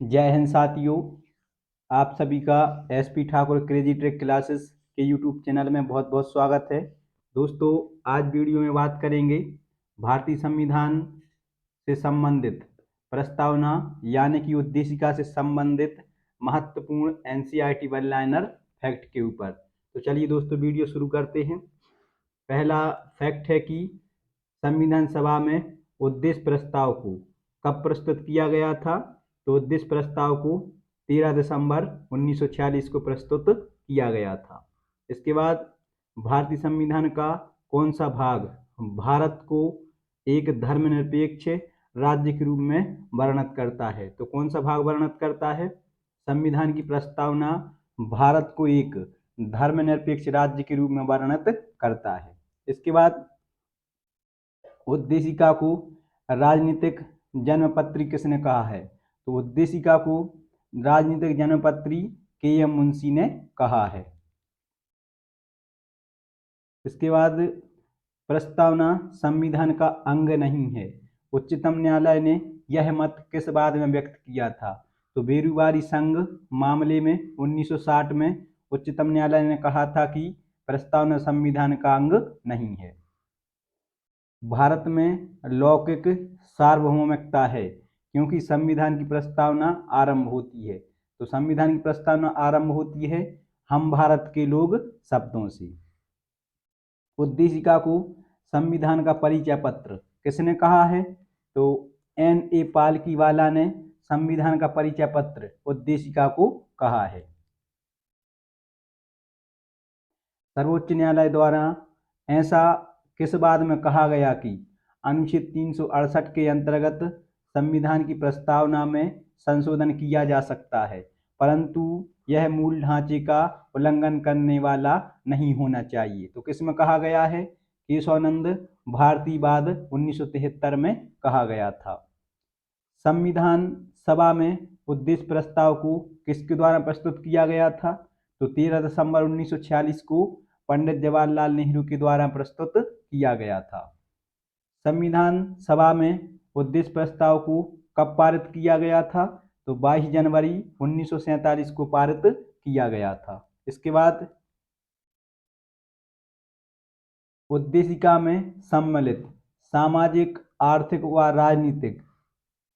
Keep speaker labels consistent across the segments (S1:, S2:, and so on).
S1: जय हिंद साथियों। आप सभी का SP Thakur crazy trick classes के यूट्यूब चैनल में बहुत बहुत स्वागत है। दोस्तों, आज वीडियो में बात करेंगे भारतीय संविधान से संबंधित प्रस्तावना यानी कि उद्देशिका से संबंधित महत्वपूर्ण एनसीईआरटी वन लाइनर फैक्ट के ऊपर। तो चलिए दोस्तों, वीडियो शुरू करते हैं। पहला फैक्ट है कि संविधान सभा में उद्देश्य प्रस्ताव को कब प्रस्तुत किया गया था। तो उद्देश्य प्रस्ताव को 13 दिसंबर 1946 को प्रस्तुत किया गया था। इसके बाद भारतीय संविधान का कौन सा भाग भारत को एक धर्मनिरपेक्ष राज्य के रूप में वर्णित करता है। तो कौन सा भाग वर्णित करता है? संविधान की प्रस्तावना भारत को एक धर्मनिरपेक्ष राज्य के रूप में वर्णित करता है। इसके बाद उद्देशिका को राजनीतिक जन्मपत्री किसने कहा है? तो उद्देशिका को राजनीतिक जन्मपत्री के.एम. मुंशी ने कहा है। इसके बाद प्रस्तावना संविधान का अंग नहीं है। उच्चतम न्यायालय ने यह मत किस बाद में व्यक्त किया था? तो बेरूवारी संघ मामले में 1960 में उच्चतम न्यायालय ने कहा था कि प्रस्तावना संविधान का अंग नहीं है। भारत में लौकिक सार्वभौमिकता है क्योंकि संविधान की प्रस्तावना आरंभ होती है। तो संविधान की प्रस्तावना आरंभ होती है हम भारत के लोग शब्दों से। उद्देशिका को संविधान का परिचय पत्र किसने कहा है? तो N.A. पालकीवाला ने संविधान का परिचय पत्र उद्देशिका को कहा है। सर्वोच्च न्यायालय द्वारा ऐसा किस बाद में कहा गया कि अनुच्छेद 368 के अंतर्गत संविधान की प्रस्तावना में संशोधन किया जा सकता है, परंतु यह मूल ढांचे का उल्लंघन करने वाला नहीं होना चाहिए। तो किस में कहा गया है? केशवानंद भारतीवाद 1973 में कहा गया था। संविधान सभा में उद्देश्य प्रस्ताव को किसके द्वारा प्रस्तुत किया गया था? तो 13 दिसंबर 1946 को पंडित जवाहरलाल नेहरू के द्वारा प्रस्तुत किया गया था। संविधान सभा में उद्देश्य प्रस्ताव को कब पारित किया गया था? तो 22 जनवरी 1947 को पारित किया गया था। इसके बाद उद्देशिका में सम्मिलित सामाजिक, आर्थिक व राजनीतिक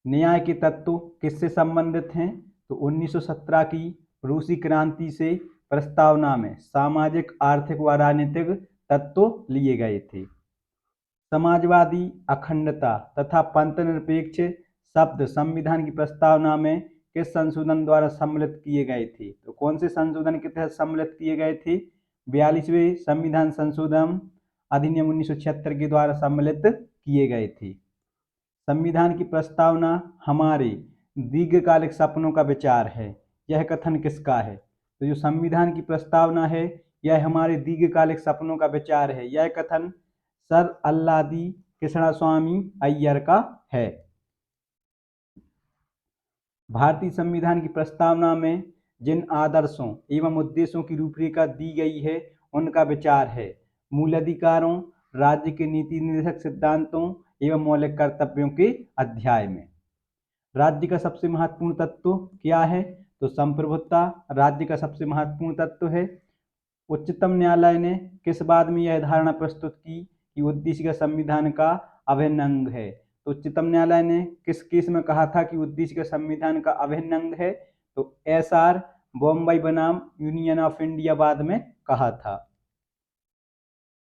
S1: न्याय के तत्व किससे संबंधित हैं? तो 1917 की रूसी क्रांति से प्रस्तावना में सामाजिक, आर्थिक व राजनीतिक तत्व लिए गए थे। समाजवादी, अखंडता तथा पंथनिरपेक्ष शब्द संविधान की प्रस्तावना में किस संशोधन द्वारा सम्मिलित किए गए थे? तो कौन से संशोधन के तहत सम्मिलित किए गए थे? 42वें संविधान संशोधन अधिनियम 1976 के द्वारा सम्मिलित किए गए थे। संविधान की प्रस्तावना हमारे दीर्घकालिक सपनों का विचार है, यह कथन किसका है? तो जो संविधान की प्रस्तावना है यह हमारे दीर्घकालिक सपनों का विचार है, यह कथन सर अल्लादी कृष्णस्वामी अय्यर का है। भारतीय संविधान की प्रस्तावना में जिन आदर्शों एवं उद्देश्यों की रूपरेखा दी गई है उनका विचार है मूल अधिकारों, राज्य के नीति निर्देशक सिद्धांतों एवं मौलिक कर्तव्यों के अध्याय में। राज्य का सबसे महत्वपूर्ण तत्व क्या है? तो संप्रभुता राज्य का सबसे महत्वपूर्ण तत्व है। उच्चतम न्यायालय ने किस बाद में यह धारणा प्रस्तुत की कि उद्देशिका संविधान का अभिन्न अंग है? तो उच्चतम न्यायालय ने किस केस में कहा था कि उद्देशिका संविधान का अभिन्न अंग है? तो SR बॉम्बे बनाम यूनियन ऑफ इंडिया बाद में कहा था।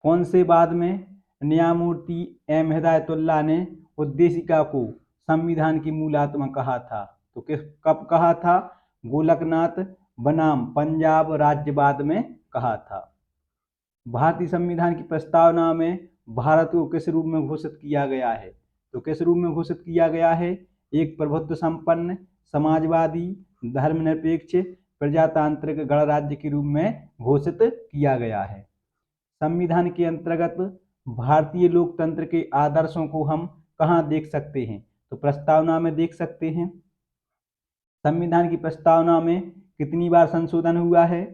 S1: कौन से बाद में न्यायमूर्ति M हिदायतुल्लाह ने उद्देशिका को संविधान की मूल आत्मा कहा था? तो कब कहा था? गोलकनाथ बनाम पंजाब राज्य बाद में कहा था। भारतीय संविधान की प्रस्तावना में भारत को किस रूप में घोषित किया गया है? तो किस रूप में घोषित किया गया है? एक प्रभुत्व संपन्न, समाजवादी, धर्मनिरपेक्ष, प्रजातांत्रिक गणराज्य के रूप में घोषित किया गया है। संविधान के अंतर्गत भारतीय लोकतंत्र के आदर्शों को हम कहाँ देख सकते हैं? तो प्रस्तावना में देख सकते हैं। संविधान की प्रस्तावना में कितनी बार संशोधन हुआ है?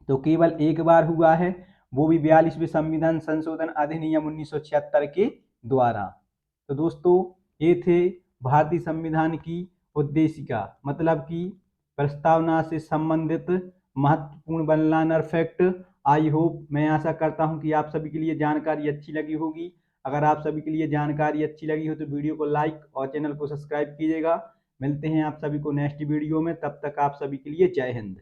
S1: तो केवल एक बार हुआ है, वो भी 42वें संविधान संशोधन अधिनियम 1976 के द्वारा। तो दोस्तों, ये थे भारतीय संविधान की उद्देशिका मतलब कि प्रस्तावना से संबंधित महत्वपूर्ण one liner fact. I hope, मैं आशा करता हूं कि आप सभी के लिए जानकारी अच्छी लगी होगी। अगर आप सभी के लिए जानकारी अच्छी लगी हो तो वीडियो को लाइक और चैनल को सब्सक्राइब कीजिएगा। मिलते हैं आप सभी को नेक्स्ट वीडियो में, तब तक आप सभी के लिए जय हिंद।